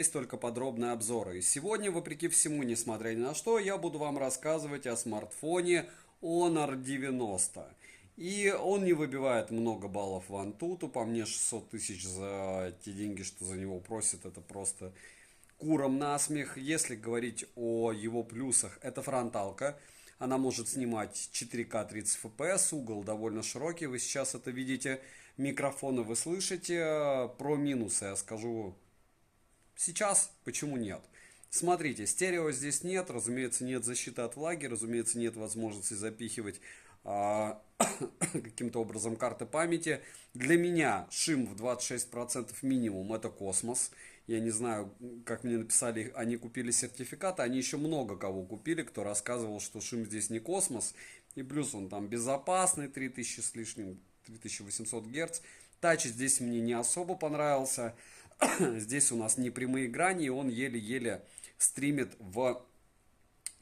Есть только подробные обзоры. И сегодня, вопреки всему, несмотря ни на что, я буду вам рассказывать о смартфоне Honor 90. И он не выбивает много баллов в Antutu. По мне 600 тысяч за те деньги, что за него просят, это просто курам насмех. Если говорить о его плюсах, это фронталка. Она может снимать 4К 30 FPS, угол довольно широкий, вы сейчас это видите. Микрофоны вы слышите. Про минусы я скажу сейчас, почему нет? Смотрите, стерео здесь нет, разумеется, нет защиты от влаги, разумеется, нет возможности запихивать каким-то образом карты памяти. Для меня шим в 26% минимум это космос. Я не знаю, как мне написали, они купили сертификаты, они еще много кого купили, кто рассказывал, что шим здесь не космос. И плюс он там безопасный, 3000 с лишним, 3800 Гц. Тач здесь мне не особо понравился. Здесь у нас не прямые грани, и он еле-еле стримит в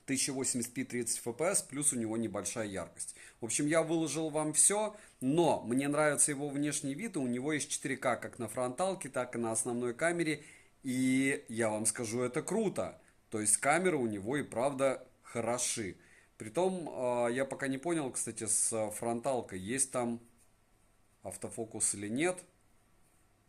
1080p 30 fps, плюс у него небольшая яркость. В общем, я выложил вам все, но мне нравится его внешний вид, и у него есть 4К как на фронталке, так и на основной камере, и я вам скажу, это круто. То есть камеры у него и правда хороши. Притом, я пока не понял, кстати, с фронталкой, есть там автофокус или нет.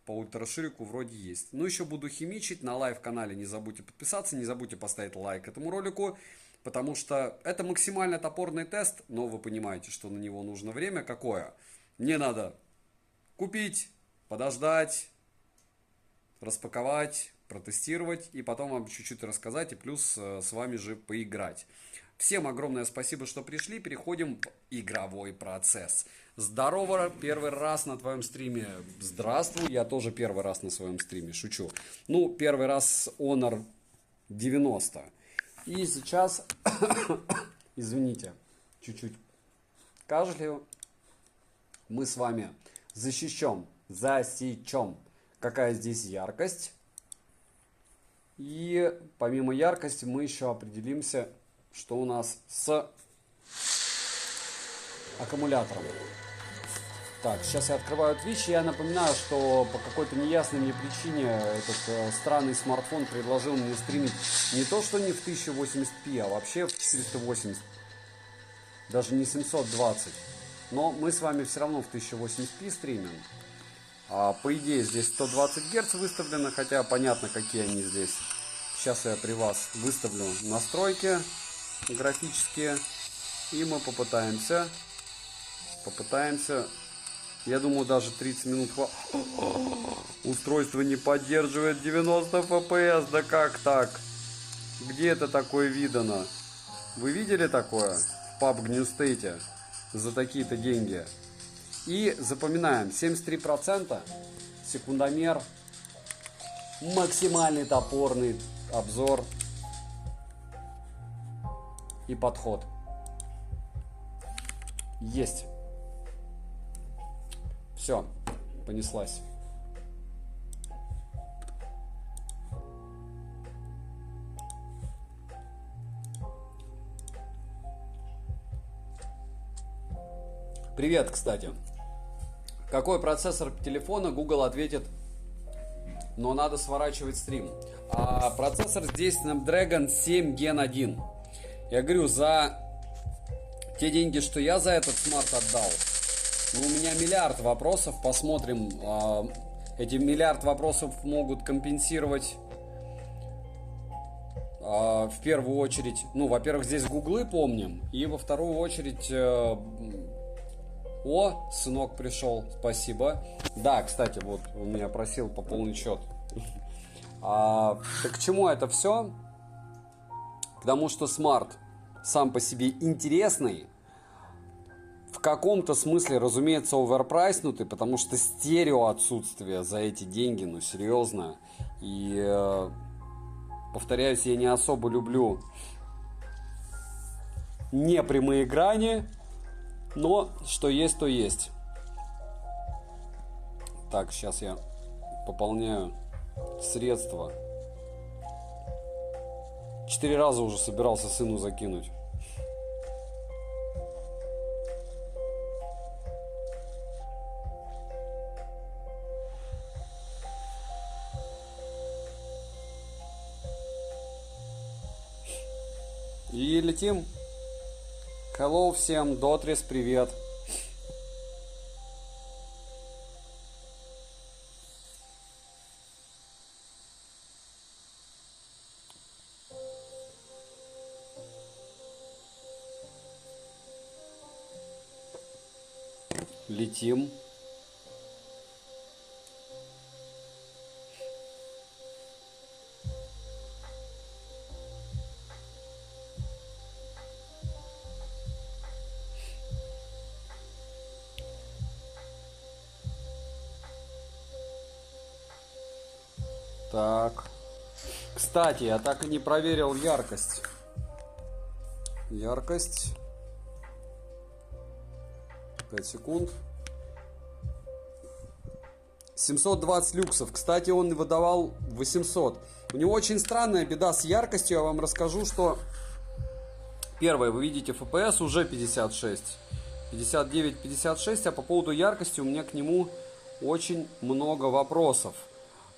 По ультраширику вроде есть. Ну, еще буду химичить. На лайв-канале не забудьте подписаться, не забудьте поставить лайк этому ролику, потому что это максимально топорный тест, но вы понимаете, что на него нужно время какое. Мне надо купить, подождать, распаковать, протестировать и потом вам чуть-чуть рассказать и плюс с вами же поиграть. Всем огромное спасибо, что пришли. Переходим в игровой процесс. Здорово, первый раз на твоем стриме. Здравствуй, я тоже первый раз на своем стриме, шучу. Ну, первый раз Honor 90. И сейчас, извините, чуть-чуть кашляю. Мы с вами засечем, какая здесь яркость. И помимо яркости мы еще определимся, что у нас с аккумулятором. Так, сейчас я открываю Twitch, и я напоминаю, что по какой-то неясной мне причине этот странный смартфон предложил мне стримить не то, что не в 1080p, а вообще в 480, даже не 720. Но мы с вами все равно в 1080p стримим. По идее здесь 120 Гц выставлено, хотя понятно, какие они здесь. Сейчас я при вас выставлю настройки графические, и мы попытаемся, я думаю, даже 30 минут устройство не поддерживает 90 FPS, да как так? Где это такое видано? Вы видели такое в PUBG New State за такие-то деньги? И запоминаем, 73%, секундомер, максимальный топорный обзор и подход. Есть. Все, понеслась. Привет, кстати. Какой процессор телефона? Google ответит, но надо сворачивать стрим. Процессор здесь Snapdragon 7 Gen 1. Я говорю, за те деньги, что я за этот смарт отдал, ну, у меня миллиард вопросов, посмотрим. Эти миллиард вопросов могут компенсировать в первую очередь, ну, во-первых, здесь гуглы помним, и во вторую очередь, о, сынок пришел, спасибо. Да, кстати, вот он меня просил пополнить счет. Так к чему это все? Потому что смарт сам по себе интересный, в каком-то смысле, разумеется, оверпрайснутый, потому что стерео отсутствие за эти деньги, ну серьезно. И повторяюсь, я не особо люблю непрямые грани, но что есть, то есть. Так, сейчас я пополняю средства. 4 раза уже собирался сыну закинуть. И летим. Hello всем, Дотрис, привет. Летим. Так. Кстати, я так и не проверил яркость. Яркость. 5 секунд. 720 люксов. Кстати, он выдавал 800. У него очень странная беда с яркостью. Я вам расскажу, что... Первое, вы видите, FPS уже 56. 59, 56. А по поводу яркости у меня к нему очень много вопросов.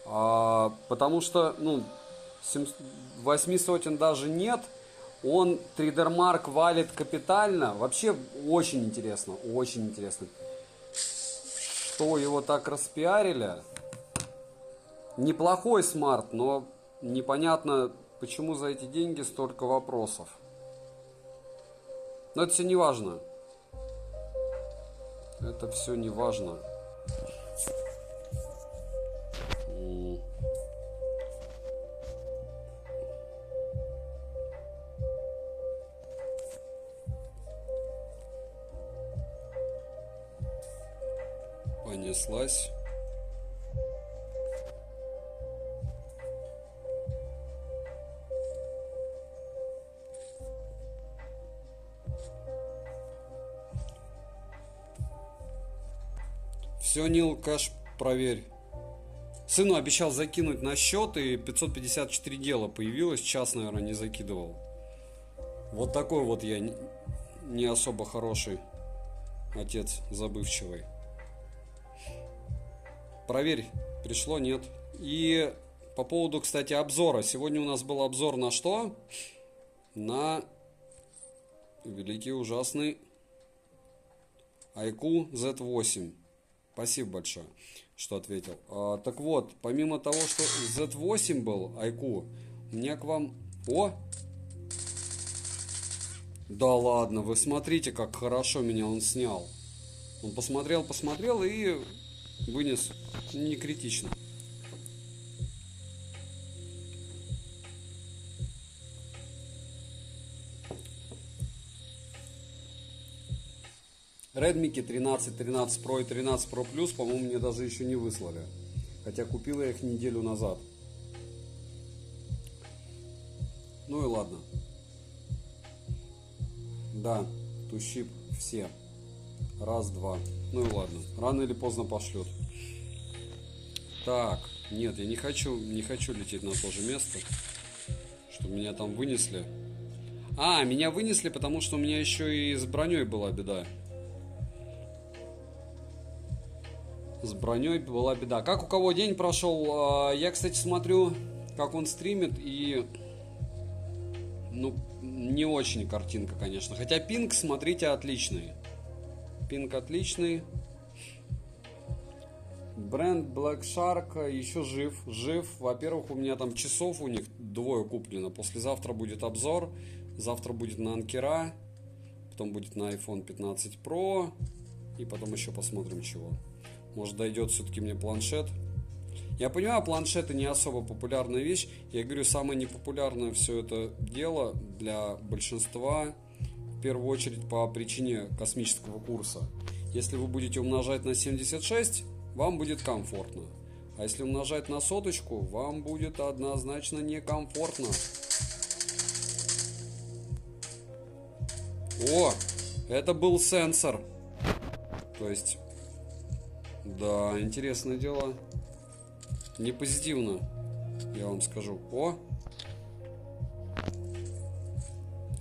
Потому что, 8 сотен даже нет. Он 3D Mark валит капитально. Вообще очень интересно, очень интересно. Что его так распиарили. Неплохой смарт, но непонятно, почему за эти деньги столько вопросов. Но это все не важно. Это все не важно. Понеслась. Все, Нил, кэш проверь. Сыну обещал закинуть на счет, и 554 дела появилось. Час, наверное, не закидывал. Вот такой вот я не особо хороший отец, забывчивый. Проверь, пришло, нет. И по поводу, кстати, обзора. Сегодня у нас был обзор на что? На великий ужасный iQOO Z8. Спасибо большое, что ответил. Так вот, помимо того, что Z8 был, iQOO, у меня к вам... О! Да ладно, вы смотрите, как хорошо меня он снял. Он посмотрел и вынес. Не критично. Redmi 13, 13 Pro и 13 Pro Plus, по-моему, мне даже еще не выслали. Хотя купил я их неделю назад. Ну и ладно. Да, тущип все. Раз, два. Ну и ладно. Рано или поздно пошлют. Так, нет, я не хочу лететь на то же место, чтобы меня там вынесли. Меня вынесли, потому что у меня еще и с броней была беда. С броней была беда. Как у кого день прошел? Я, кстати, смотрю, как он стримит, и... не очень картинка, конечно. Хотя пинг, смотрите, отличный. Пинг отличный. Бренд Black Shark еще жив. Во-первых, у меня там часов у них 2 куплено. Послезавтра будет обзор. Завтра будет на Анкера. Потом будет на iPhone 15 Pro. И потом еще посмотрим чего. Может, дойдет все-таки мне планшет. Я понимаю, планшеты не особо популярная вещь. Я говорю, самое непопулярное все это дело для большинства. В первую очередь по причине космического курса. Если вы будете умножать на 76, вам будет комфортно. А если умножать на 100, вам будет однозначно некомфортно. О, это был сенсор. То есть, да, интересное дело. Не позитивно, я вам скажу. О!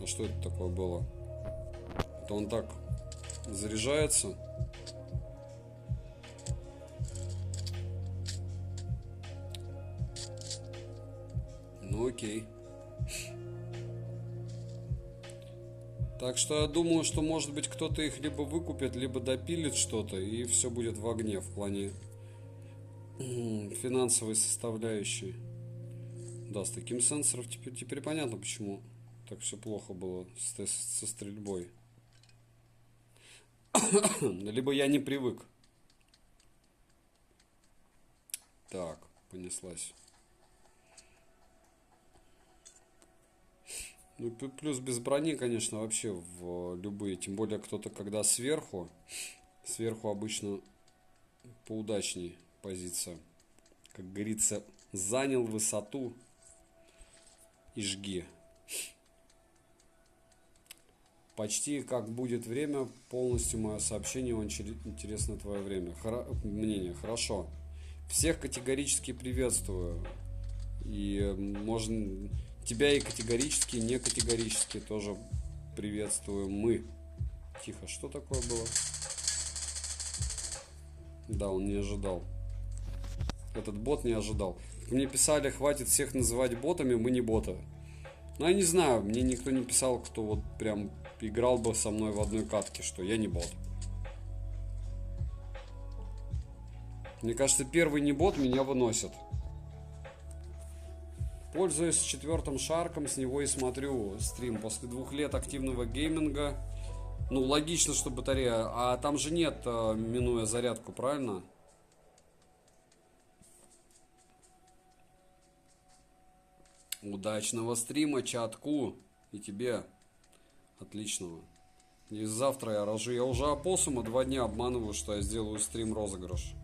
А что это такое было? Это он так заряжается. Ну окей. Так что я думаю, что может быть кто-то их либо выкупит, либо допилит что-то, и все будет в огне в плане финансовой составляющей. Да, с таким сенсором теперь понятно, почему так все плохо было со стрельбой. Либо я не привык. Так, понеслась. Ну, плюс без брони, конечно, вообще в любые. Тем более, кто-то когда сверху обычно поудачней позиция. Как говорится, занял высоту и жги. Почти как будет время, полностью мое сообщение, очень интересно твое время. Мнение, хорошо. Всех категорически приветствую. И можно тебя и категорически, и не категорически тоже приветствуем мы. Тихо, что такое было? Да, он не ожидал. Этот бот не ожидал. Мне писали, хватит всех называть ботами, мы не боты. Ну, я не знаю, мне никто не писал, кто вот прям играл бы со мной в одной катке, что я не бот. Мне кажется, первый не бот меня выносит. Пользуюсь 4-м шарком, с него и смотрю стрим. После 2 лет активного гейминга. Ну, логично, что батарея. А там же нет, минуя зарядку, правильно? Удачного стрима, чатку. И тебе. Отличного. И завтра я рожу. Я уже опоссума 2 дня обманываю, что я сделаю стрим розыгрыш.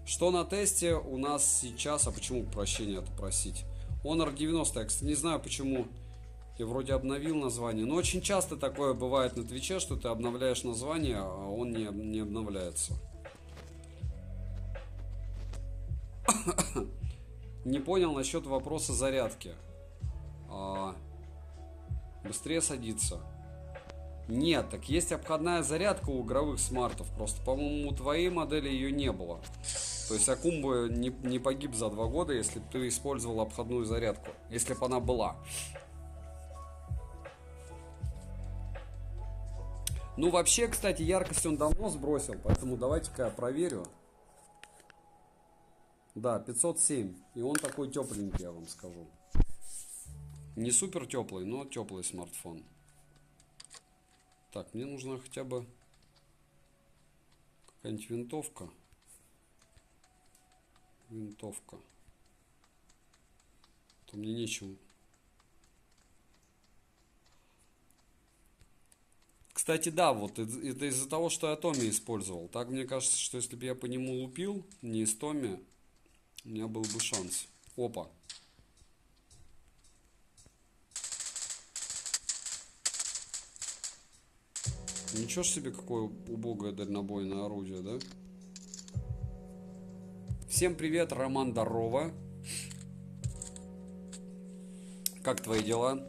Что на тесте у нас сейчас? А почему прощения-то просить? Honor 90. Я, кстати, не знаю, почему. Я вроде обновил название. Но очень часто такое бывает на Твиче, что ты обновляешь название, а он не обновляется. Не понял насчет вопроса зарядки. Быстрее садиться. Нет, так есть обходная зарядка у игровых смартов. Просто, по-моему, у твоей модели ее не было. То есть Акум бы не погиб за 2 года, если бы ты использовал обходную зарядку. Если бы она была. Ну, вообще, кстати, яркость он давно сбросил. Поэтому давайте-ка я проверю. Да, 507. И он такой тепленький, я вам скажу. Не супер теплый, но теплый смартфон. Так, мне нужна хотя бы какая-нибудь винтовка. Винтовка. То мне нечего. Кстати, да, вот это из-за того, что я Томми использовал. Так мне кажется, что если бы я по нему лупил, не из Томми, у меня был бы шанс. Опа. Ничего ж себе, какое убогое дальнобойное орудие, да? Всем привет, Роман, здорово. Как твои дела?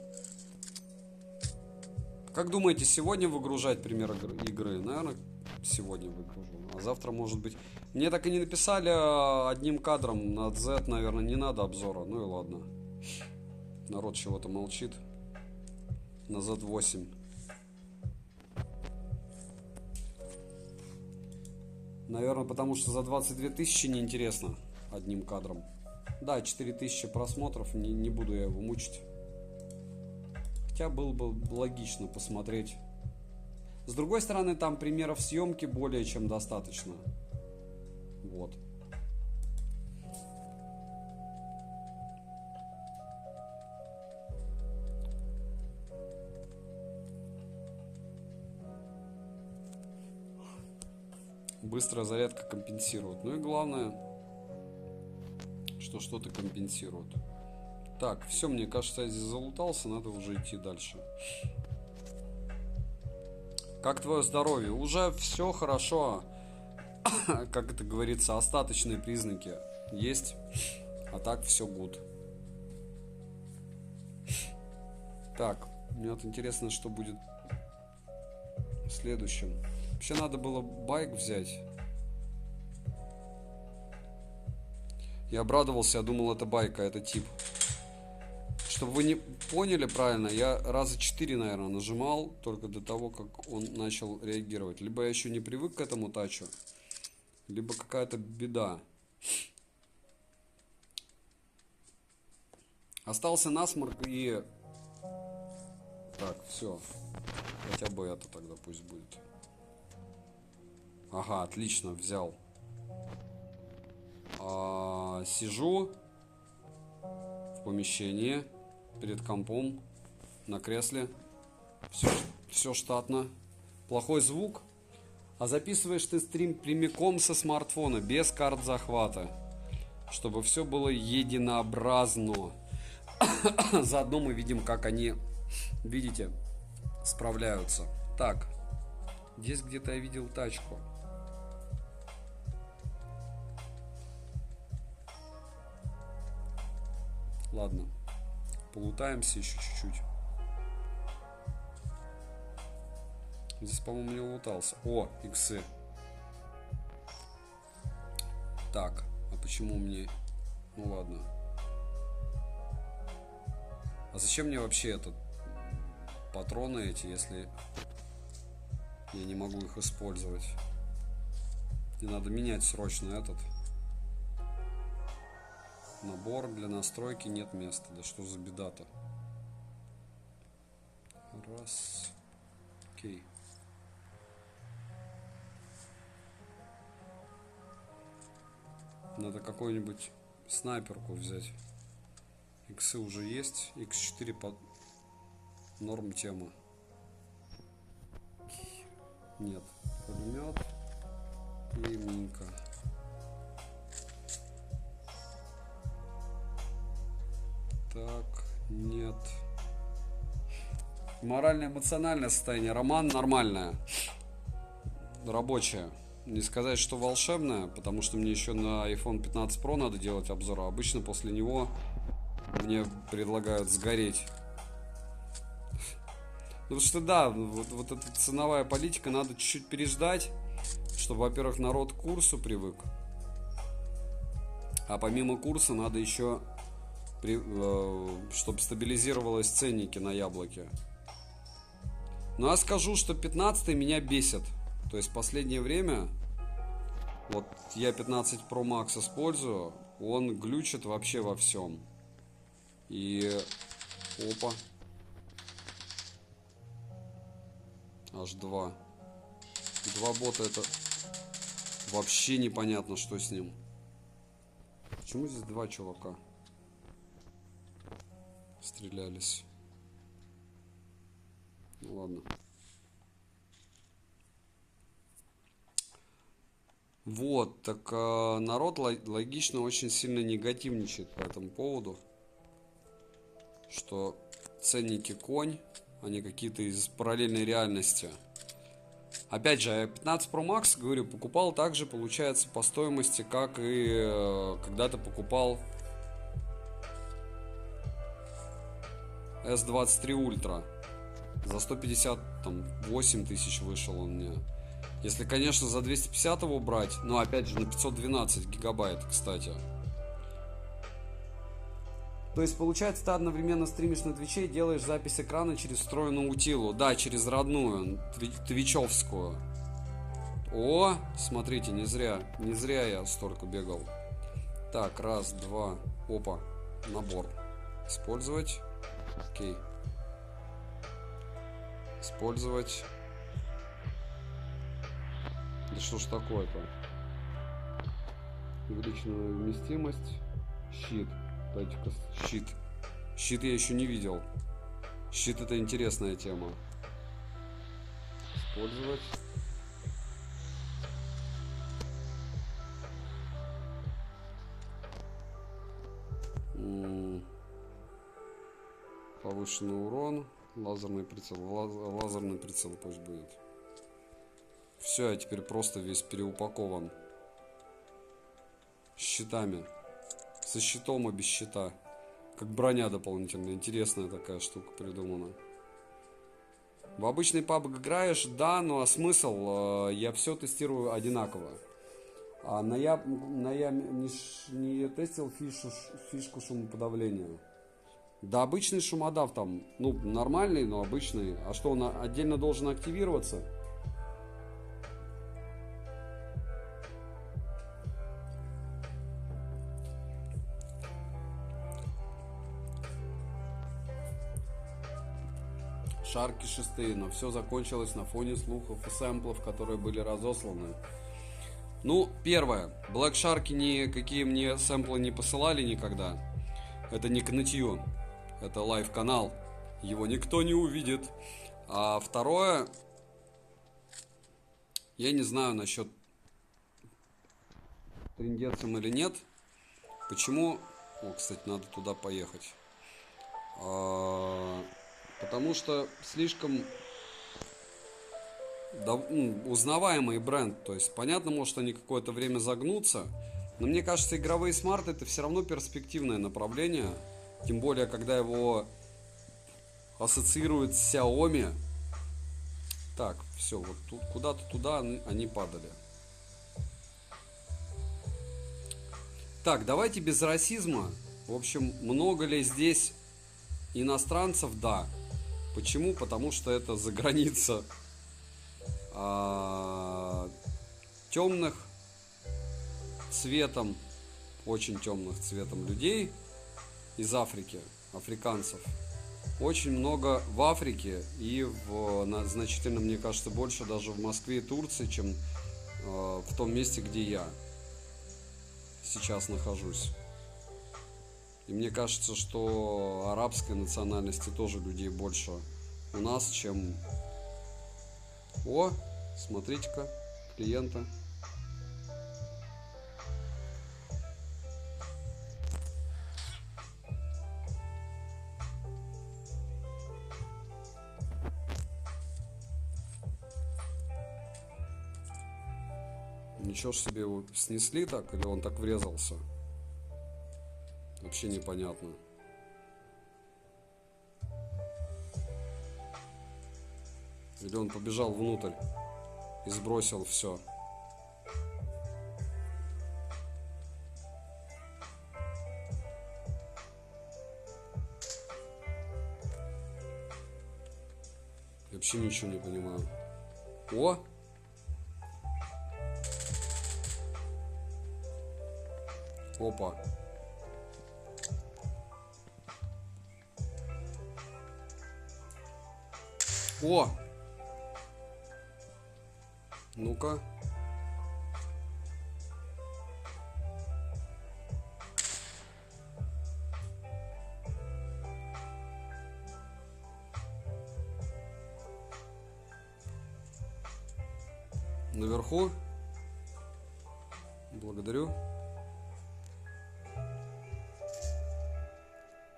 Как думаете, сегодня выгружать пример игры? Наверное, сегодня выгружу. А завтра, может быть... Мне так и не написали одним кадром на Z, наверное, не надо обзора. Ну и ладно. Народ чего-то молчит. На Z8. Наверное, потому что за 22 тысячи неинтересно одним кадром. Да, 4000 просмотров, не буду я его мучить. Хотя было бы логично посмотреть. С другой стороны, там примеров съемки более чем достаточно. Вот. Быстрая зарядка компенсирует. Ну и главное, что что-то компенсирует. Так, все, мне кажется, я здесь залутался, надо уже идти дальше. Как твое здоровье? Уже все хорошо. Как это говорится, остаточные признаки есть, а так все good. Так, мне вот интересно, что будет следующим. Вообще надо было байк взять. Я обрадовался, я думал, это байка, это тип. Чтобы вы не... поняли правильно, я раза 4, наверное, нажимал только до того, как он начал реагировать. Либо я еще не привык к этому тачу, либо какая-то беда. Остался насморк и... Так, все. Хотя бы это тогда пусть будет. Ага, отлично, взял. Сижу в помещении перед компом на кресле. Все штатно. Плохой звук. А записываешь ты стрим прямиком со смартфона, без карт захвата. Чтобы все было единообразно. Заодно мы видим, как они, видите, справляются. Так, здесь где-то я видел тачку. Ладно, полутаемся еще чуть-чуть. Здесь, по-моему, не лутался. О, иксы. Так, а почему мне... Ну ладно. А зачем мне вообще этот патроны эти, если я не могу их использовать? Мне надо менять срочно этот набор. Для настройки нет места. Да что за беда-то? Раз. Окей. Надо какую-нибудь снайперку взять. Иксы уже есть. X4 под норм тема. Нет. Пулемет и минка. Так, нет. Морально-эмоциональное состояние. Роман нормальное. Рабочее. Не сказать, что волшебное, потому что мне еще на iPhone 15 Pro надо делать обзор. А обычно после него мне предлагают сгореть. Потому что да, вот эта ценовая политика, надо чуть-чуть переждать, чтобы, во-первых, народ к курсу привык. А помимо курса надо еще, чтобы стабилизировалось ценники на яблоке. Но я скажу, что 15 меня бесит. То есть в последнее время, вот я 15 Pro Max использую, он глючит вообще во всем. И опа. Аж два. Два бота, это вообще непонятно, что с ним. Почему здесь два чувака стрелялись? Ну ладно. Вот, так народ логично очень сильно негативничает по этому поводу. Что ценники конь, они какие-то из параллельной реальности. Опять же, 15 Pro Max, говорю, покупал также, получается, по стоимости, как и когда-то покупал S23 Ultra. За 158 тысяч вышел он мне. Если, конечно, за 250 его брать, но опять же на 512 гигабайт, кстати. То есть, получается, ты одновременно стримишь на Твиче и делаешь запись экрана через встроенную утилу. Да, через родную, твичевскую. О, смотрите, не зря я столько бегал. Так, раз, два, опа, набор. Использовать. Окей. Использовать. Да что ж такое-то? Увеличенная вместимость. Щит. Дайте-ка щит. Щит я еще не видел. Щит — это интересная тема. Использовать. Повышенный урон. Лазерный прицел. Лазерный прицел пусть будет. Все, я теперь просто весь переупакован. С щитами. Со щитом и без щита. Как броня дополнительная. Интересная такая штука придумана. В обычный PUBG играешь, да, но смысл? Я все тестирую одинаково. А я не тестил фишку шумоподавления. Да обычный шумодав там, ну, нормальный, но обычный. А что, он отдельно должен активироваться? Шарки шестые, но все закончилось на фоне слухов и сэмплов, которые были разосланы. Ну, первое. Black Shark никакие мне сэмплы не посылали никогда. Это не к нытью. Это лайв-канал. Его никто не увидит. А второе. Я не знаю насчет трындецем или нет. Почему? О, кстати, надо туда поехать. Потому что слишком узнаваемый бренд. То есть, понятно, может они какое-то время загнутся. Но мне кажется, игровые смарты это все равно перспективное направление. Тем более, когда его ассоциируют с Xiaomi. Так, все, вот тут, куда-то туда они падали. Так, давайте без расизма. В общем, много ли здесь иностранцев? Да. Почему? Потому что это за граница темных цветом, очень темных цветом людей из Африки, африканцев. Очень много в Африке и значительно, мне кажется, больше даже в Москве и Турции, чем в том месте, где я сейчас нахожусь. И мне кажется, что арабской национальности тоже людей больше у нас, чем... О, смотрите-ка, клиента. Ничего ж себе, его снесли так, или он так врезался? Вообще непонятно. Или он побежал внутрь и сбросил все. Я вообще ничего не понимаю. О! Опа. О! Ну-ка. Наверху. Благодарю.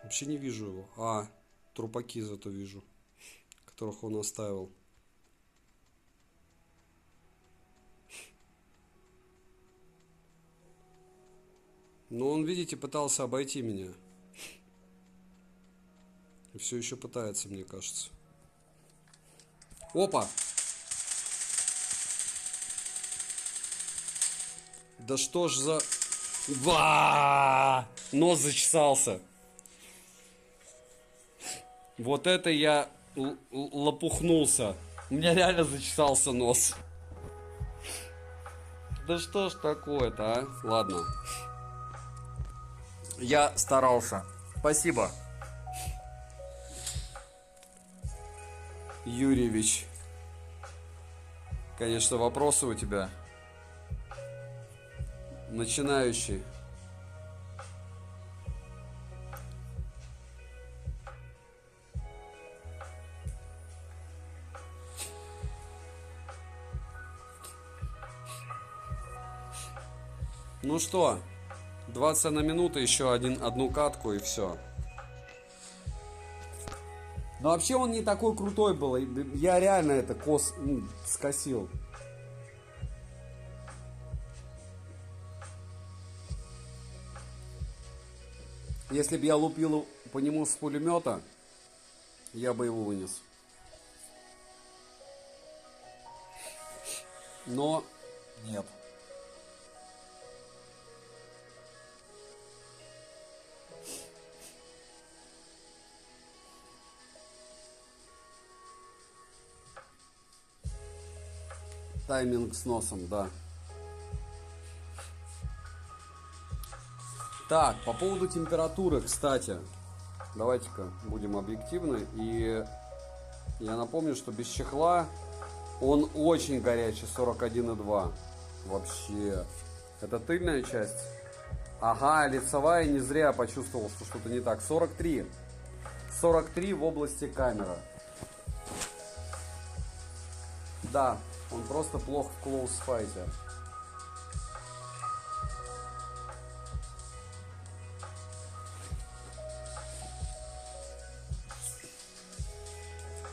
Вообще не вижу его. А, трупаки зато вижу, которых он оставил. Но он, видите, пытался обойти меня. И все еще пытается, мне кажется. Опа! Да что ж за... Нос зачесался. Вот это я лопухнулся. У меня реально зачесался нос. Да что ж такое-то, а? Ладно. Я старался. Спасибо. Юрьевич. Конечно, вопросы у тебя. Начинающий. Ну что, 20 на минуту, еще одну катку и все. Но вообще он не такой крутой был. Я реально это скосил. Если бы я лупил по нему с пулемета, я бы его вынес. Но нет. Тайминг с носом, да. Так, по поводу температуры, кстати. Давайте-ка будем объективны. И я напомню, что без чехла он очень горячий, 41,2. Вообще. Это тыльная часть. Ага, лицевая, не зря почувствовал, что что-то не так. 43. 43 в области камеры. Да, он просто плох в close fight.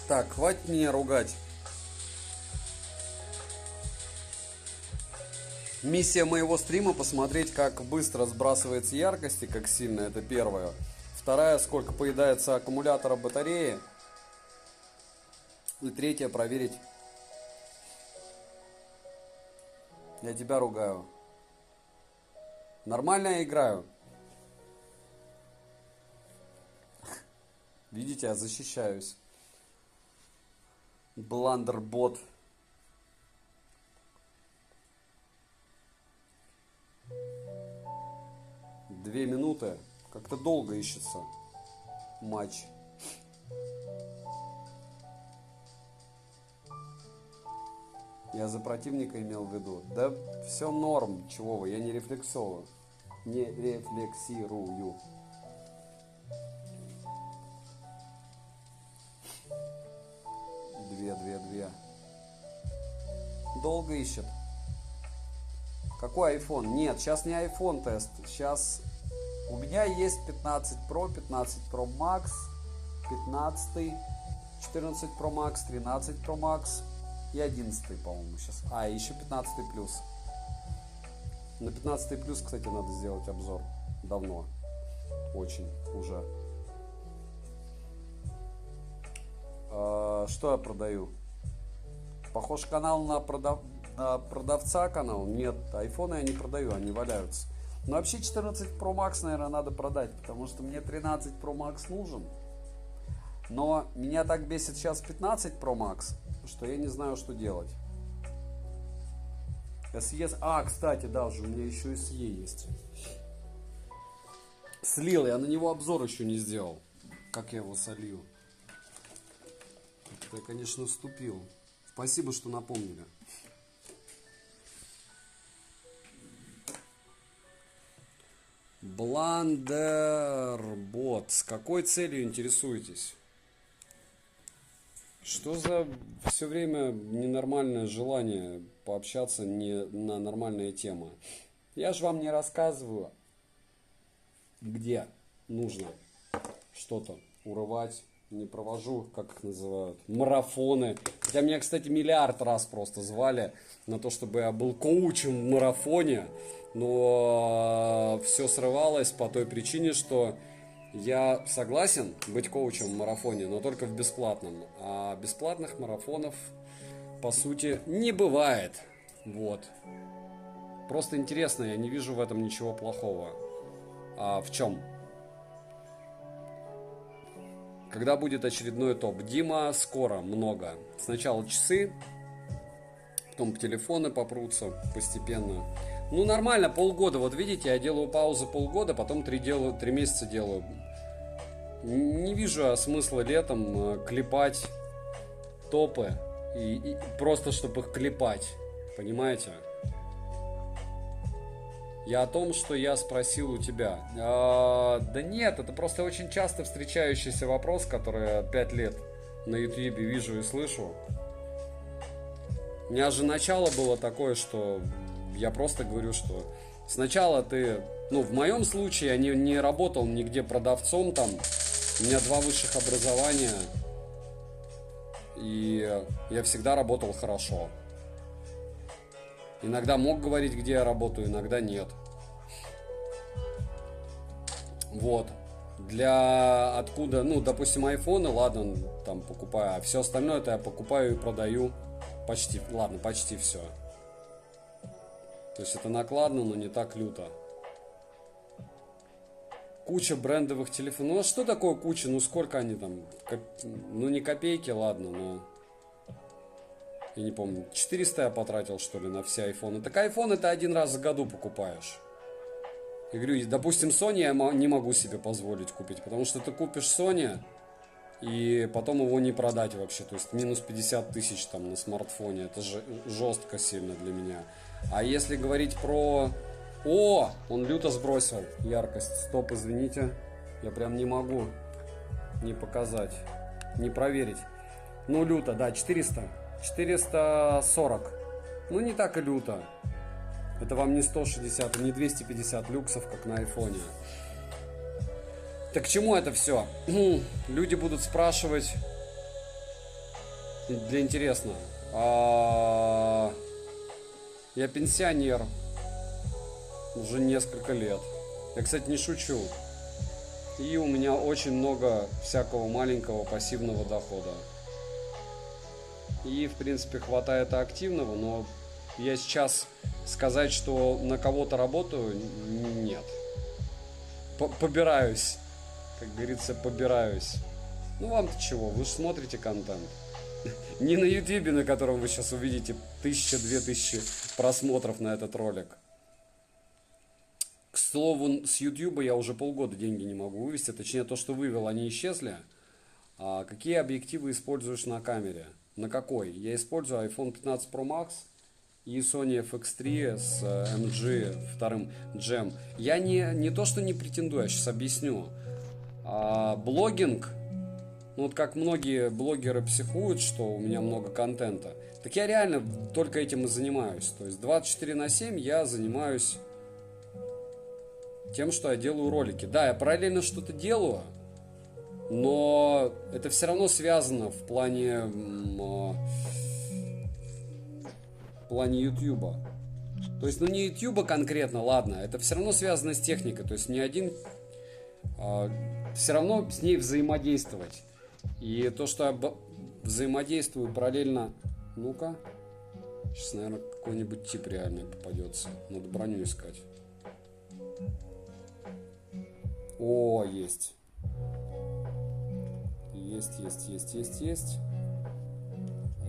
Так, хватит меня ругать. Миссия моего стрима — посмотреть, как быстро сбрасывается яркость и как сильно. Это первое. Вторая — сколько поедается аккумулятора батареи. И третье — проверить. Я тебя ругаю. Нормально я играю. Видите, я защищаюсь. Бландербот. Две минуты. Как-то долго ищется матч. Я за противника имел в виду. Да все норм, чего вы, я не рефлексирую. Не рефлексирую. Две. Долго ищет. Какой iPhone? Нет, сейчас не iPhone тест. Сейчас у меня есть 15 Pro, 15 Pro Max, 15, 14 Pro Max, 13 Pro Max и 11, по-моему, сейчас. А, и еще 15 плюс. На 15 плюс, кстати, надо сделать обзор. Давно. Очень уже. Что я продаю? Похож канал на продавца канал. Нет, айфоны я не продаю, они валяются. Но вообще 14 Pro Max, наверное, надо продать, потому что мне 13 Pro Max нужен. Но меня так бесит сейчас 15 Pro Max, что я не знаю, что делать. SE... А, кстати, да, уже у меня еще SE есть. Слил, я на него обзор еще не сделал. Как я его солью. Я, конечно, вступил. Спасибо, что напомнили. Бландербот. С какой целью интересуетесь? Что за все время ненормальное желание пообщаться не на нормальные темы? Я же вам не рассказываю, где нужно что-то урывать. Не провожу, как их называют, марафоны. Хотя меня, кстати, миллиард раз просто звали на то, чтобы я был коучем в марафоне. Но все срывалось по той причине, что я согласен быть коучем в марафоне, но только в бесплатном. А бесплатных марафонов, по сути, не бывает. Вот. Просто интересно, я не вижу в этом ничего плохого. А в чем? Когда будет очередной топ? Дима, скоро, много. Сначала часы, потом телефоны попрутся постепенно. Ну, нормально, полгода. Вот видите, я делаю паузу полгода, потом 3 месяца делаю. Не вижу смысла летом клепать топы. И просто, чтобы их клепать. Понимаете? Я о том, что я спросил у тебя. Да нет, это просто очень часто встречающийся вопрос, который 5 лет на YouTube вижу и слышу. У меня же начало было такое, что я просто говорю, что сначала ты... Ну, в моем случае я не работал нигде продавцом там. У меня 2 высших образования. И я всегда работал хорошо. Иногда мог говорить, где я работаю, иногда нет. Вот. Для откуда, ну, допустим, айфоны, ладно, там покупаю. А все остальное это я покупаю и продаю. Почти, ладно, почти все. То есть это накладно, но не так люто. Куча брендовых телефонов. Ну, а что такое куча? Ну, сколько они там? Ну, не копейки, ладно, но... Я не помню, 400 я потратил, что ли, на все айфоны. Так айфон это один раз в году покупаешь. Я говорю, допустим, Sony я не могу себе позволить купить, потому что ты купишь Sony, и потом его не продать вообще. То есть минус 50 тысяч там на смартфоне. Это же жестко сильно для меня. А если говорить про... О, он люто сбросил яркость. Стоп, извините. Я прям не могу не показать, не проверить. Ну, люто, да, 400. 440. Ну, не так и люто. Это вам не 160, не 250 люксов, как на айфоне. Так к чему это все? Люди будут спрашивать. Для интересно. Я пенсионер. Уже несколько лет. Я, кстати, не шучу. И у меня очень много всякого маленького пассивного дохода. И, в принципе, хватает активного, но я сейчас сказать, что на кого-то работаю, нет. Побираюсь. Как говорится, побираюсь. Ну вам-то чего, вы же смотрите контент. Не на YouTube, на котором вы сейчас увидите 1000-2000 просмотров на этот ролик. К слову, с YouTube я уже полгода деньги не могу вывести. Точнее, то, что вывел, они исчезли. А какие объективы используешь на камере? На какой? Я использую iPhone 15 Pro Max и Sony FX3 с MG 2 Gem. Я не то, что не претендую, я сейчас объясню. Блогинг, ну вот как многие блогеры психуют, что у меня много контента, так я реально только этим и занимаюсь. То есть 24/7 я занимаюсь тем, что я делаю ролики. Да, я параллельно что-то делаю, но это все равно связано в плане YouTube. То есть, ну не YouTube конкретно, ладно, это все равно связано с техникой. То есть не один, все равно с ней взаимодействовать. И то, что я взаимодействую параллельно, ну-ка, сейчас, наверное, какой-нибудь тип реальный попадется. Надо броню искать. О, есть. Есть.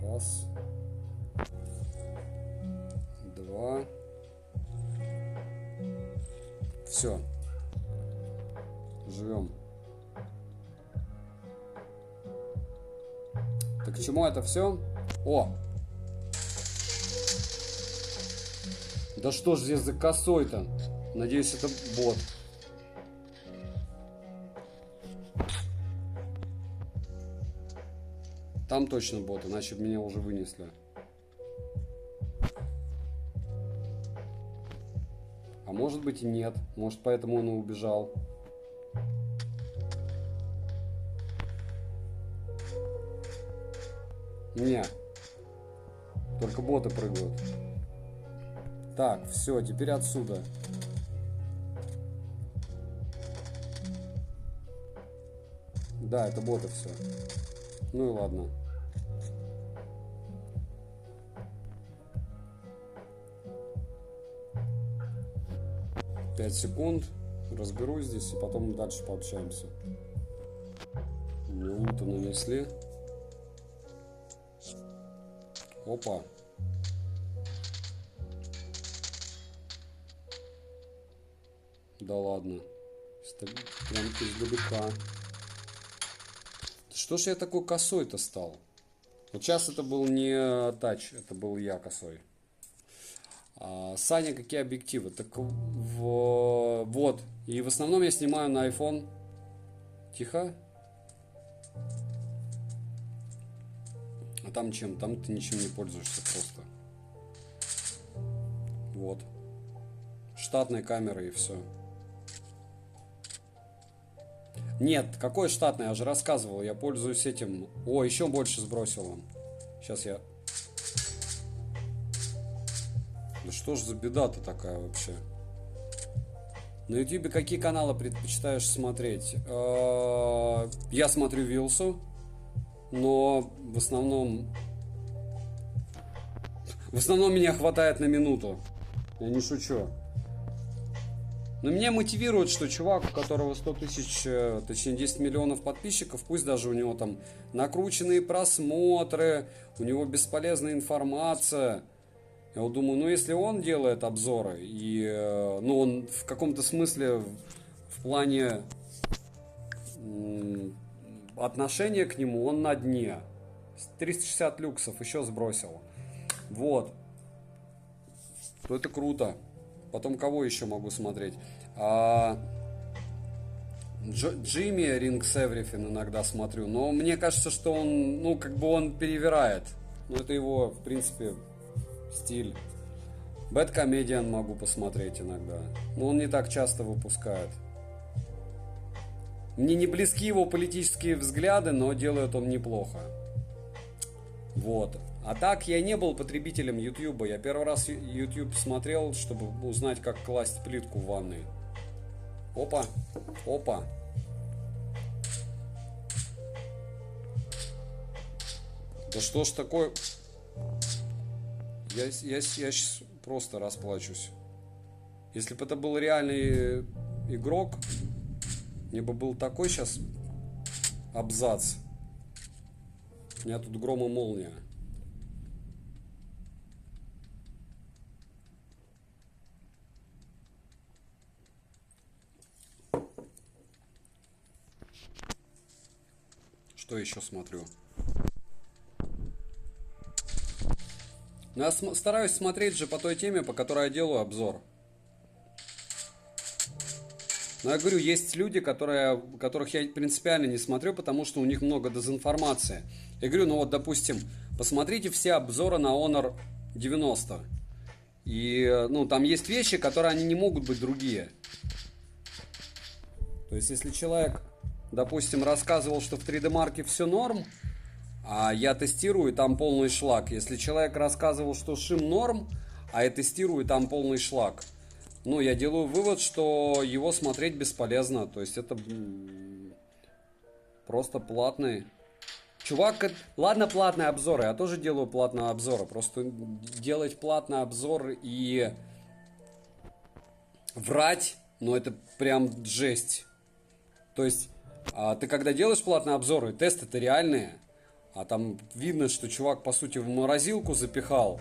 Раз. Два. Все. Живем. Так к чему это все? О! Да что ж здесь за косой-то? Надеюсь, это бот. Там точно бот, иначе бы меня уже вынесли. А может быть и нет. Может, поэтому он и убежал. Не. Только боты прыгают. Так, все, теперь отсюда. Да, это боты все. Ну и ладно. Пять секунд. Разберусь здесь и потом дальше пообщаемся. Луту нанесли. Опа. Да ладно. Прям издалека. Что ж я такой косой-то стал? Вот сейчас это был не тач, это был я косой. Саня, какие объективы? Так вот. И в основном я снимаю на iPhone. Тихо. А там чем? Там ты ничем не пользуешься просто. Вот. Штатной камерой и все. Нет, какой штатный? Я же рассказывал. Я пользуюсь этим. О, еще больше сбросил он. Сейчас я... Да что ж за беда-то такая вообще? На YouTube какие каналы предпочитаешь смотреть? Я смотрю Вилсу, но в основном меня хватает на минуту. Я не шучу. Но меня мотивирует, что чувак, у которого 100 тысяч, точнее 10 миллионов подписчиков, пусть даже у него там накрученные просмотры, у него бесполезная информация. Я вот думаю, ну если он делает обзоры, и ну он в каком-то смысле в плане отношения к нему, он на дне. 360 люксов еще сбросил. Вот. То это круто. Потом кого еще могу смотреть? Джимми Rings Everything иногда смотрю. Но мне кажется, что он, ну, как бы он перевирает. Ну, это его, в принципе, стиль. Bad Comedian могу посмотреть иногда. Но он не так часто выпускает. Мне не близки его политические взгляды, но делает он неплохо. Вот. А так я не был потребителем YouTube. Я первый раз YouTube смотрел, чтобы узнать, как класть плитку в ванной. Опа. Опа. Да что ж такое? Я сейчас просто расплачусь. Если бы это был реальный игрок, мне бы был такой сейчас абзац. У меня тут гром и молния. Что еще смотрю? Но я стараюсь смотреть же по той теме, по которой я делаю обзор. Но я говорю, есть люди, которых я принципиально не смотрю, потому что у них много дезинформации. Я говорю, ну вот, допустим, посмотрите все обзоры на Honor 90. И, ну, там есть вещи, которые они не могут быть другие. То есть, если человек, допустим, рассказывал, что в 3D Mark все норм, а я тестирую, там полный шлак. Если человек рассказывал, что шим норм, а я тестирую, там полный шлак. Ну, я делаю вывод, что его смотреть бесполезно. То есть это просто платный. Чувак, ладно, платные обзоры. Я тоже делаю платные обзоры. Просто делать платный обзор и врать, ну это прям жесть. То есть ты когда делаешь платные обзоры, тесты-то реальные. А там видно, что чувак, по сути, в морозилку запихал.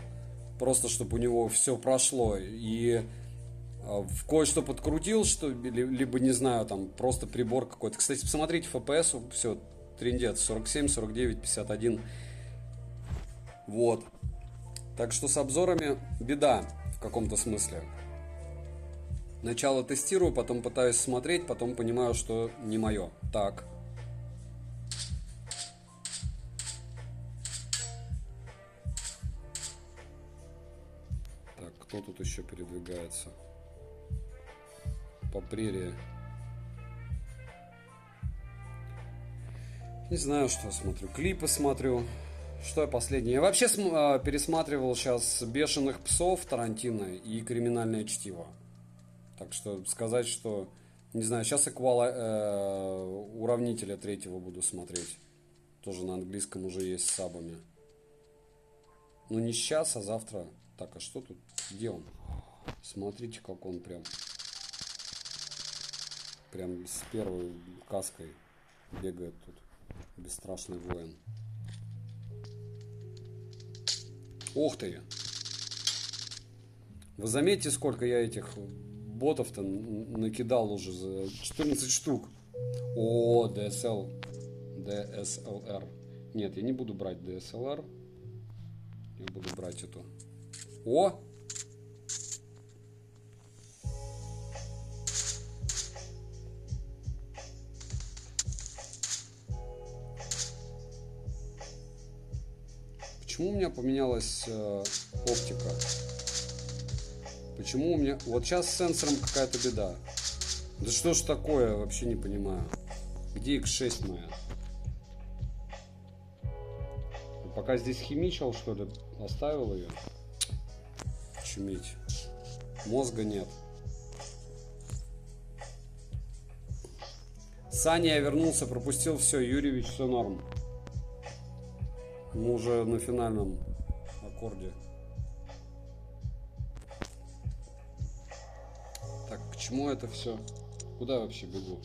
Просто, чтобы у него все прошло. И в кое-что подкрутил, что либо, не знаю, там просто прибор какой-то. Кстати, посмотрите FPS, все, трендец, 47, 49, 51. Вот. Так что с обзорами беда в каком-то смысле. Сначала тестирую, потом пытаюсь смотреть, потом понимаю, что не мое. Так. Так, кто тут еще передвигается? По прерии. Не знаю, что смотрю. Клипы смотрю. Что я последнее? Я вообще пересматривал сейчас «Бешеных псов» Тарантино и «Криминальное чтиво». Так что сказать, что... Не знаю, сейчас «Уравнителя» третьего буду смотреть. Тоже на английском уже есть с сабами. Ну не сейчас, а завтра. Так, а что тут? Где он? Смотрите, как он прям с первой каской бегает тут. Бесстрашный воин. Ух ты! Вы заметите, сколько я этих ботов-то накидал уже за 14 штук. О, DSLR. Нет, я не буду брать DSLR. Я буду брать эту. О! Почему у меня поменялась оптика? Почему у меня... Вот сейчас с сенсором какая-то беда. Да что ж такое, вообще не понимаю. Где X6 моя? Пока здесь химичил, что ли, оставил ее. Чуметь. Мозга нет. Саня, я вернулся, пропустил все. Юрьевич, все норм. Мы уже на финальном аккорде. Так, чему это все? Куда я вообще бегу?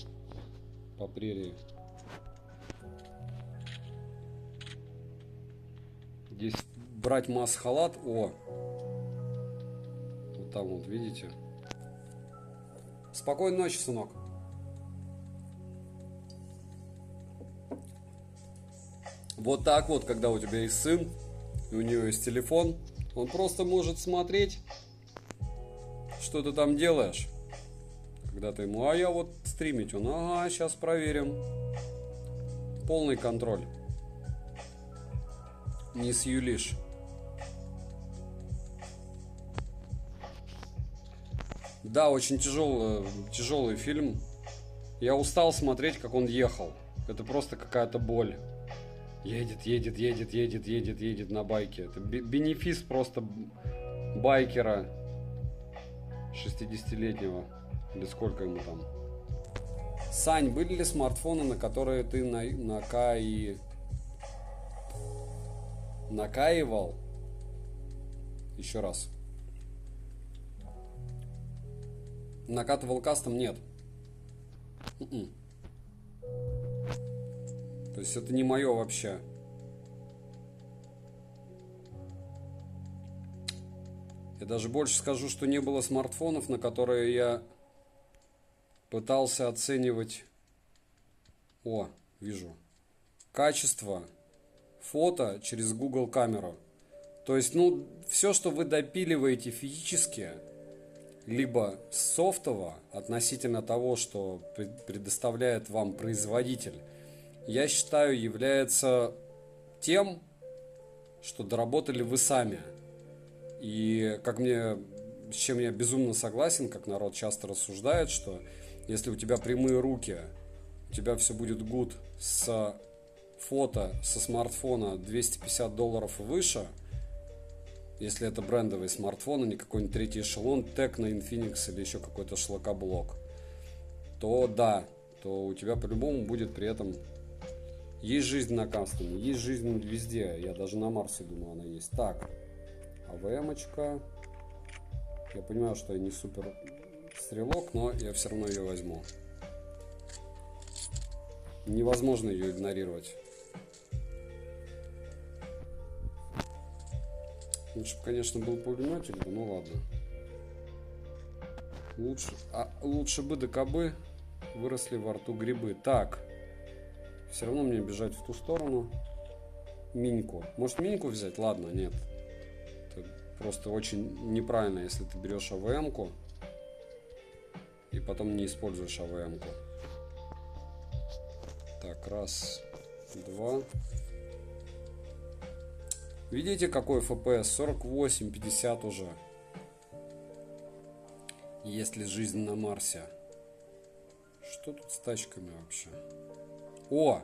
По прерии. Здесь брать масс-халат. О! Вот там вот, видите? Спокойной ночи, сынок. Вот так вот, когда у тебя есть сын, и у него есть телефон, он просто может смотреть, что ты там делаешь. Когда ты ему, а я вот стримить, он, ага, сейчас проверим. Полный контроль. Не сюлишь. Да, очень тяжелый фильм. Я устал смотреть, как он ехал. Это просто какая-то боль. Едет на байке. Это бенефис просто байкера 60-летнего. Или сколько ему там. Сань, были ли смартфоны, на которые ты накаивал? Еще раз. Накатывал кастом? Нет. То есть это не мое вообще. Я даже больше скажу, что не было смартфонов, на которые я пытался оценивать... О, вижу. Качество фото через Google камеру. То есть, ну, все, что вы допиливаете физически, либо софтово, относительно того, что предоставляет вам производитель, я считаю, является тем, что доработали вы сами. И с чем я безумно согласен, как народ часто рассуждает, что если у тебя прямые руки, у тебя все будет good с фото со смартфона $250 и выше, если это брендовый смартфон, а не какой-нибудь третий эшелон, Tecno, Infinix или еще какой-то шлакоблок, то да, то у тебя по-любому будет при этом... Есть жизнь на кастоме, есть жизнь везде. Я даже на Марсе думаю, она есть. Так, АВМ-очка. Я понимаю, что я не супер стрелок, но я все равно ее возьму. Невозможно ее игнорировать. Лучше бы, конечно, был пулеметик, да ну ладно. Лучше бы да кабы выросли во рту грибы. Так. Все равно мне бежать в ту сторону. Миньку. Может, миньку взять? Ладно, нет. Это просто очень неправильно, если ты берешь АВМ-ку и потом не используешь АВМ-ку. Так, раз, два. Видите, какой FPS? 48, 50 уже. Есть ли жизнь на Марсе? Что тут с тачками вообще? О!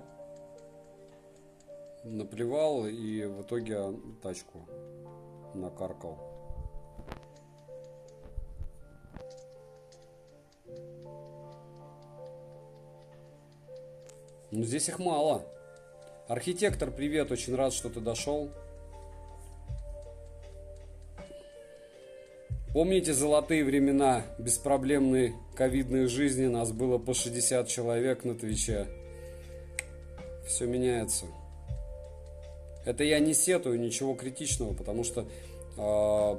Наплевал и в итоге тачку накаркал. Ну здесь их мало. Архитектор, привет, очень рад, что ты дошел. Помните золотые времена беспроблемной ковидной жизни? Нас было по 60 человек на Твиче. Все меняется. Это я не сетую, ничего критичного, потому что,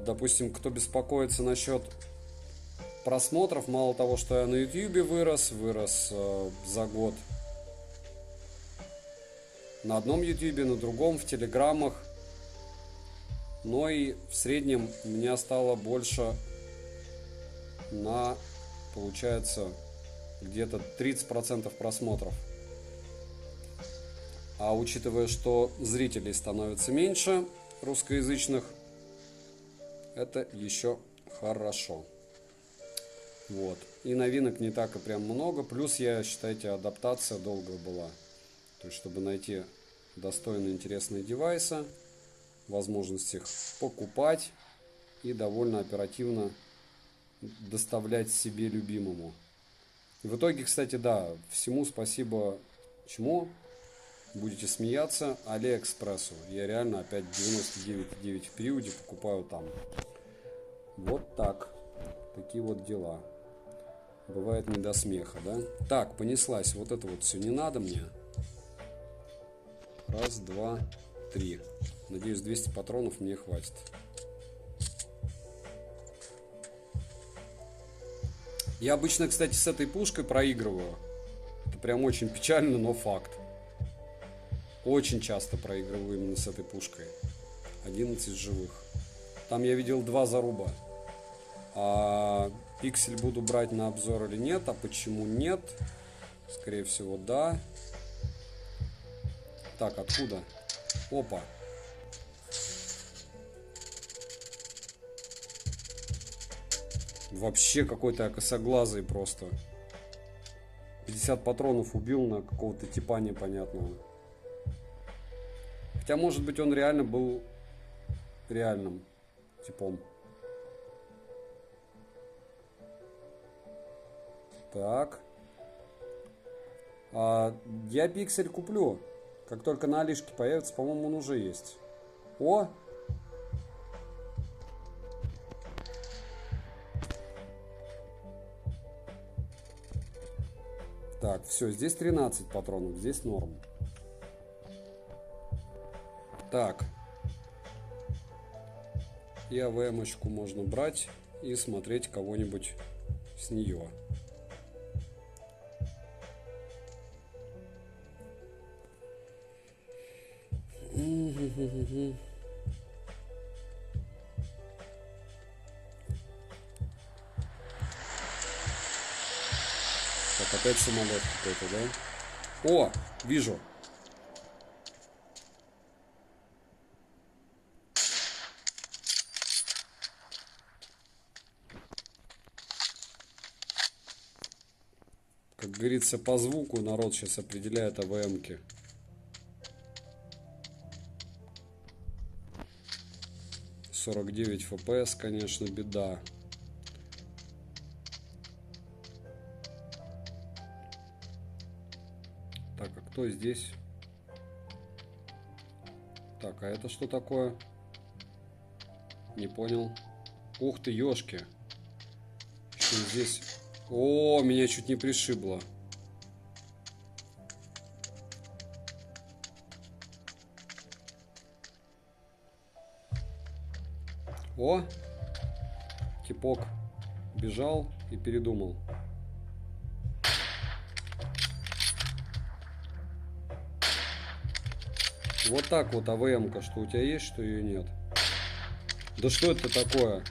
допустим, кто беспокоится насчет просмотров, мало того, что я на YouTube вырос за год. На одном YouTube, на другом, в телеграммах. Но и в среднем у меня стало больше на, получается, где-то 30% просмотров. А учитывая, что зрителей становится меньше русскоязычных, это еще хорошо. Вот. И новинок не так и прям много. Плюс я, считайте, адаптация долгая была. То есть, чтобы найти достойные, интересные девайсы, возможность их покупать и довольно оперативно доставлять себе любимому. И в итоге, кстати, да, всему спасибо чему? Будете смеяться, Алиэкспрессу. Я реально опять 99,9 в периоде покупаю там. Вот так. Такие вот дела. Бывает не до смеха, да? Так, понеслась. Вот это вот все не надо мне. Раз, два, три. Надеюсь, 200 патронов мне хватит. Я обычно, кстати, с этой пушкой проигрываю. Это прям очень печально, но факт. Очень часто проигрываю именно с этой пушкой. 11 живых. Там я видел 2 заруба. А пиксель буду брать на обзор или нет? А почему нет? Скорее всего, да. Так, откуда? Опа. Вообще какой-то косоглазый просто. 50 патронов убил на какого-то типа непонятного. Хотя, может быть, он реально был реальным типом. Так. Я пиксель куплю. Как только на Алишке появится, по-моему, он уже есть. О! Так, все, здесь 13 патронов, здесь норм. Так. И АВМ-очку можно брать и смотреть кого-нибудь с нее. Так, опять самолет какой-то, да? О, вижу. Как говорится, по звуку народ сейчас определяет АВМ-ки. «49 FPS, конечно, беда. Так, а кто здесь? Так, а это что такое? Не понял. Ух ты, ёшки. Что здесь? О, меня чуть не пришибло. О, типок бежал и передумал. Вот так вот АВМ-ка, что у тебя есть, что ее нет. Да что это такое?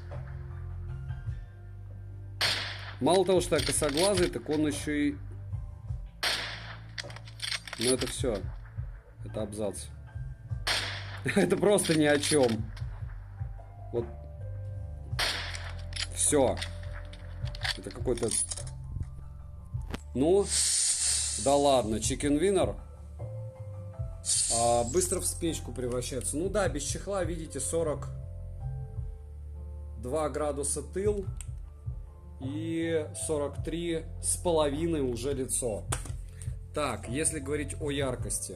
Мало того, что я косоглазый, так он еще и... Ну это все. Это абзац. Это просто ни о чем. Вот. Все. Это какой-то... Ну, да ладно, Chicken Winner. Быстро в спичку превращается. Ну да, без чехла, видите, 42 градуса тыл. И 43,5 уже лицо. Так, если говорить о яркости.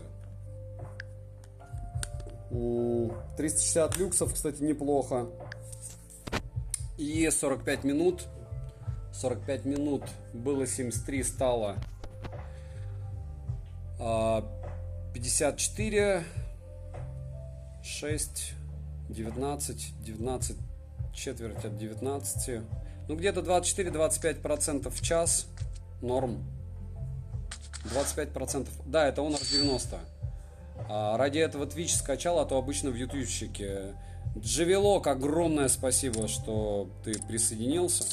360 люксов, кстати, неплохо. И 45 минут. 45 минут было 73, стало 54, 6, 19, 19, четверть от 19. Ну, где-то 24-25% в час. Норм. 25%. Да, это Honor 90. Ради этого Twitch скачал, а то обычно в ютубчике. Джавелок, огромное спасибо, что ты присоединился.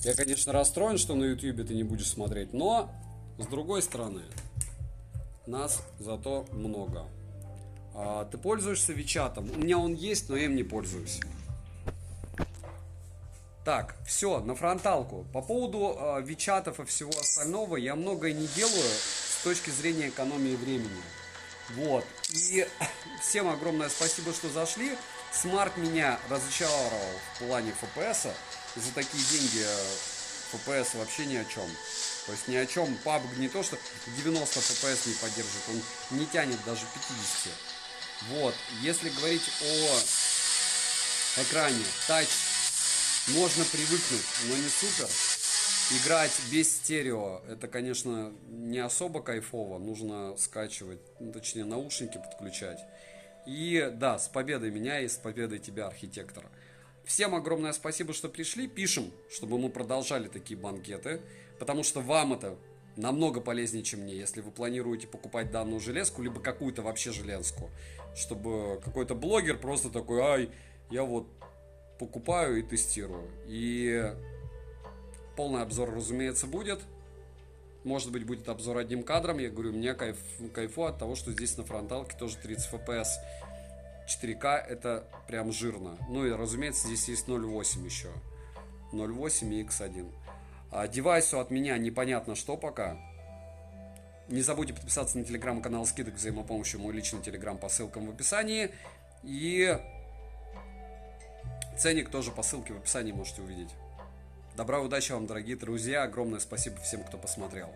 Я, конечно, расстроен, что на ютубе ты не будешь смотреть, но, с другой стороны, нас зато много. Ты пользуешься Вичатом? У меня он есть, но я им не пользуюсь. Так, все, на фронталку. По поводу Вичатов и всего остального, я многое не делаю с точки зрения экономии времени. Вот. И всем огромное спасибо, что зашли. Смарт меня разочаровал в плане FPS. За такие деньги FPS вообще ни о чем. То есть ни о чем. PUBG не то, что 90 FPS не поддерживает, он не тянет даже 50. Вот. Если говорить о экране, тач можно привыкнуть, но не супер. играть без стерео, это, конечно, не особо кайфово. Нужно скачивать, ну, точнее, наушники подключать. И да, с победой меня и с победой тебя, архитектор. Всем огромное спасибо, что пришли. Пишем, чтобы мы продолжали такие банкеты. Потому что вам это намного полезнее, чем мне. Если вы планируете покупать данную железку, либо какую-то вообще железку. Чтобы какой-то блогер просто такой: ай, я вот покупаю и тестирую. И полный обзор, разумеется, будет. Может быть, будет обзор одним кадром. Я говорю, мне кайфу от того, что здесь на фронталке тоже 30 FPS. 4К это прям жирно. Ну и, разумеется, здесь есть 0.8 еще. 0.8 и X1. А девайсу от меня непонятно что пока. Не забудьте подписаться на телеграм-канал скидок взаимопомощи, мой личный телеграм по ссылкам в описании. И ценник тоже по ссылке в описании можете увидеть. Добра и удачи вам, дорогие друзья. Огромное спасибо всем, кто посмотрел.